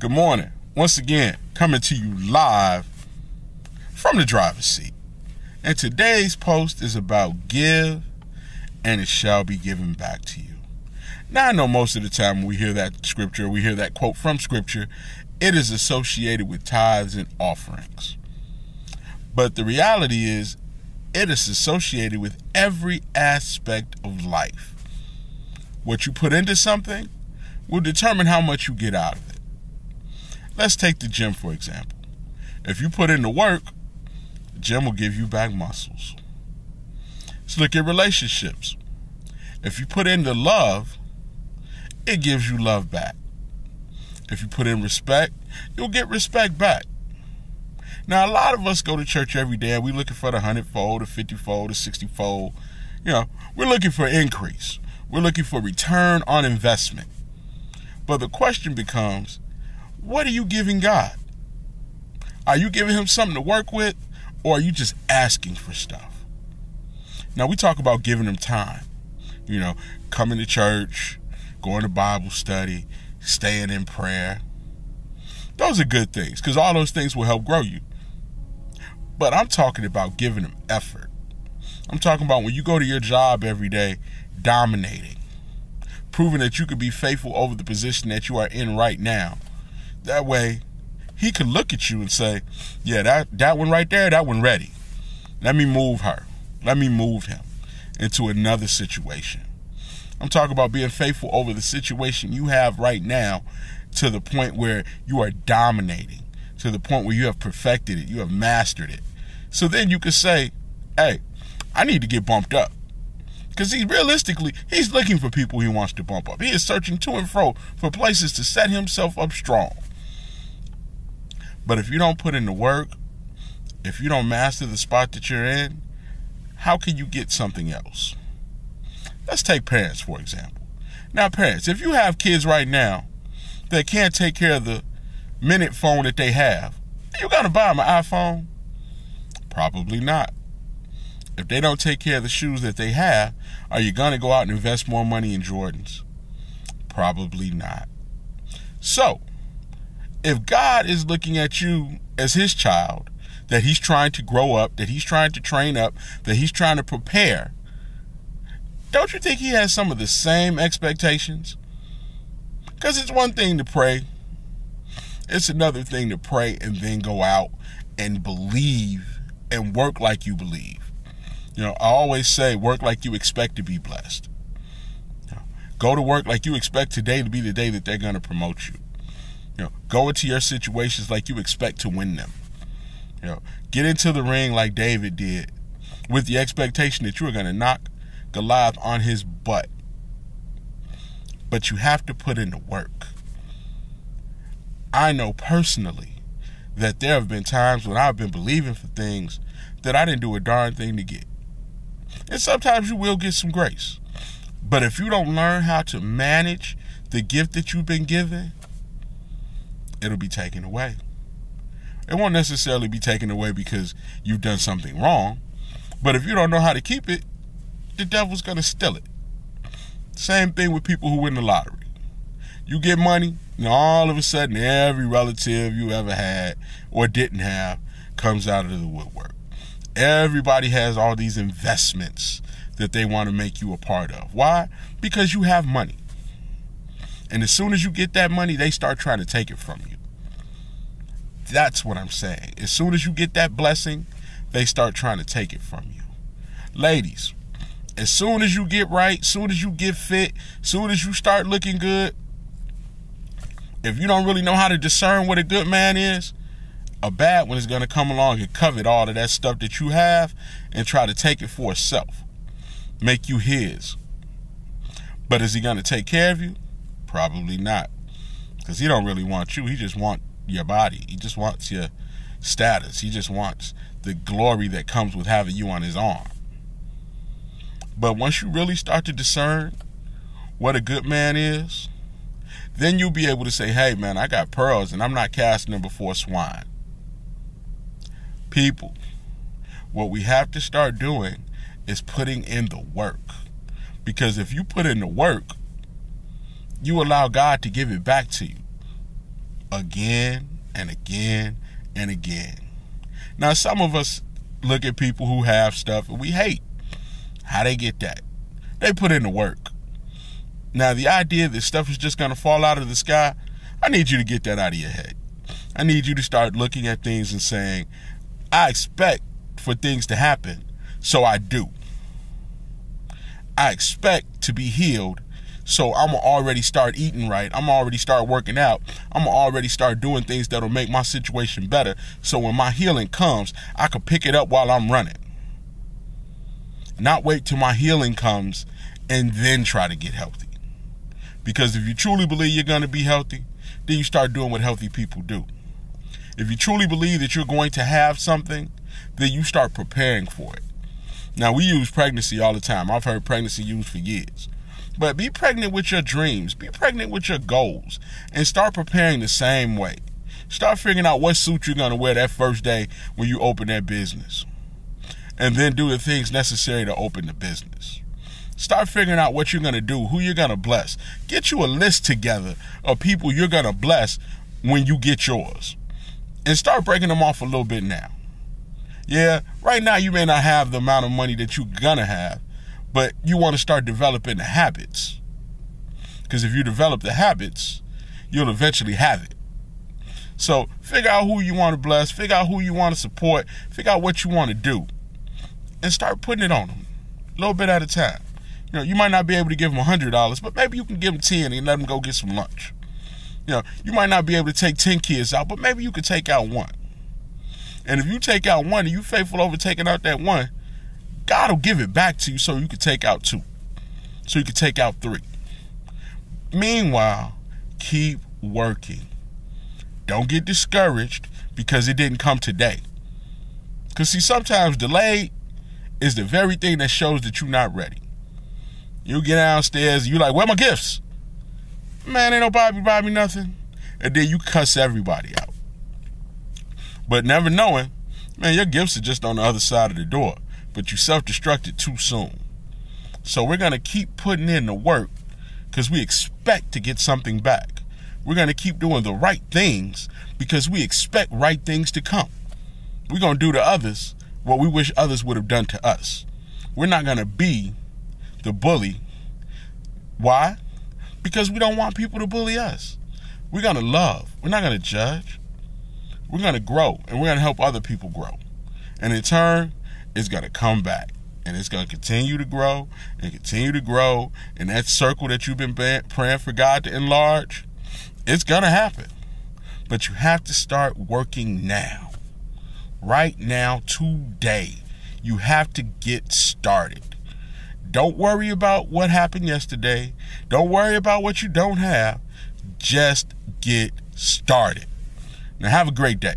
Good morning. Once again, coming to you live from the driver's seat. And today's post is about give and it shall be given back to you. Now, I know most of the time when we hear that scripture, we hear that quote from scripture, it is associated with tithes and offerings. But the reality is, it is associated with every aspect of life. What you put into something will determine how much you get out of it. Let's take the gym, for example. If you put in the work, the gym will give you back muscles. Let's look at relationships. If you put in the love, it gives you love back. If you put in respect, you'll get respect back. Now, a lot of us go to church every day and we're looking for the 100-fold, the 50-fold, the 60-fold. We're looking for increase. We're looking for return on investment. But the question becomes, what are you giving God? Are you giving him something to work with, or are you just asking for stuff? Now, we talk about giving him time. Coming to church, going to Bible study, staying in prayer. Those are good things, because all those things will help grow you. But I'm talking about giving him effort. I'm talking about when you go to your job every day, dominating, proving that you could be faithful over the position that you are in right now. That way, he could look at you and say, yeah, that one right there, that one ready. Let me move her. Let me move him into another situation. I'm talking about being faithful over the situation you have right now to the point where you are dominating, to the point where you have perfected it, you have mastered it. So then you could say, hey, I need to get bumped up. Because he's looking for people he wants to bump up. He is searching to and fro for places to set himself up strong. But if you don't put in the work, if you don't master the spot that you're in, how can you get something else? Let's take parents, for example. Now, parents, if you have kids right now that can't take care of the minute phone that they have, you got to buy them an iPhone? Probably not. If they don't take care of the shoes that they have, are you going to go out and invest more money in Jordans? Probably not. So, if God is looking at you as his child, that he's trying to grow up, that he's trying to train up, that he's trying to prepare, don't you think he has some of the same expectations? Because it's one thing to pray. It's another thing to pray and then go out and believe and work like you believe. I always say, work like you expect to be blessed. Go to work like you expect today to be the day that they're going to promote you. Go into your situations like you expect to win them. Get into the ring like David did, with the expectation that you are going to knock Goliath on his butt. But you have to put in the work. I know personally that there have been times when I've been believing for things that I didn't do a darn thing to get. And sometimes you will get some grace. But if you don't learn how to manage the gift that you've been given, it'll be taken away. It won't necessarily be taken away because you've done something wrong. But if you don't know how to keep it, the devil's going to steal it. Same thing with people who win the lottery. You get money, and all of a sudden every relative you ever had or didn't have comes out of the woodwork. Everybody has all these investments that they want to make you a part of. Why? Because you have money. And as soon as you get that money, they start trying to take it from you. That's what I'm saying. As soon as you get that blessing, they start trying to take it from you. Ladies, as soon as you get right, as soon as you get fit, as soon as you start looking good, if you don't really know how to discern what a good man is, a bad one is going to come along and covet all of that stuff that you have and try to take it for itself. Make you his. But is he going to take care of you? Probably not. Because he don't really want you. He just wants your body. He just wants your status. He just wants the glory that comes with having you on his arm. But once you really start to discern what a good man is, then you'll be able to say, hey man, I got pearls and I'm not casting them before swine. People, what we have to start doing is putting in the work. Because if you put in the work, you allow God to give it back to you. again and again and again. Now, some of us look at people who have stuff and we hate how they get that. They put in the work. Now, the idea that stuff is just going to fall out of the sky, I need you to get that out of your head. I need you to start looking at things and saying, I expect for things to happen, so I do. I expect to be healed, so I'm going to already start eating right. I'm going to already start working out. I'm going to already start doing things that will make my situation better, so when my healing comes, I can pick it up while I'm running. Not wait till my healing comes and then try to get healthy. Because if you truly believe you're going to be healthy, then you start doing what healthy people do. If you truly believe that you're going to have something, then you start preparing for it. Now, we use pregnancy all the time. I've heard pregnancy used for years. But be pregnant with your dreams. Be pregnant with your goals. And start preparing the same way. Start figuring out what suit you're going to wear that first day when you open that business. And then do the things necessary to open the business. Start figuring out what you're going to do, who you're going to bless. Get you a list together of people you're going to bless when you get yours. And start breaking them off a little bit now. Yeah, right now you may not have the amount of money that you're going to have, but you want to start developing the habits. Because if you develop the habits, you'll eventually have it. So figure out who you want to bless, figure out who you want to support, figure out what you want to do, and start putting it on them a little bit at a time. You know, you might not be able to give them $100, but maybe you can give them 10 and let them go get some lunch. You know, you might not be able to take 10 kids out, but maybe you could take out one. And if you take out one and you're faithful over taking out that one, God will give it back to you so you can take out 2. So you can take out 3. Meanwhile, keep working. Don't get discouraged because it didn't come today. Because see, sometimes delayed is the very thing that shows that you're not ready. You get downstairs, you like, where my gifts? Man, ain't nobody buy me nothing. And then you cuss everybody out. But never knowing, man, your gifts are just on the other side of the door. But you self-destructed too soon. So we're going to keep putting in the work because we expect to get something back. We're going to keep doing the right things because we expect right things to come. We're going to do to others what we wish others would have done to us. We're not going to be the bully. Why? Because we don't want people to bully us. We're going to love. We're not going to judge. We're going to grow, and we're going to help other people grow. And in turn, it's going to come back. And it's going to continue to grow and continue to grow. And that circle that you've been praying for God to enlarge, it's going to happen. But you have to start working now. Right now, today. You have to get started. Don't worry about what happened yesterday. Don't worry about what you don't have. Just get started. Now, have a great day.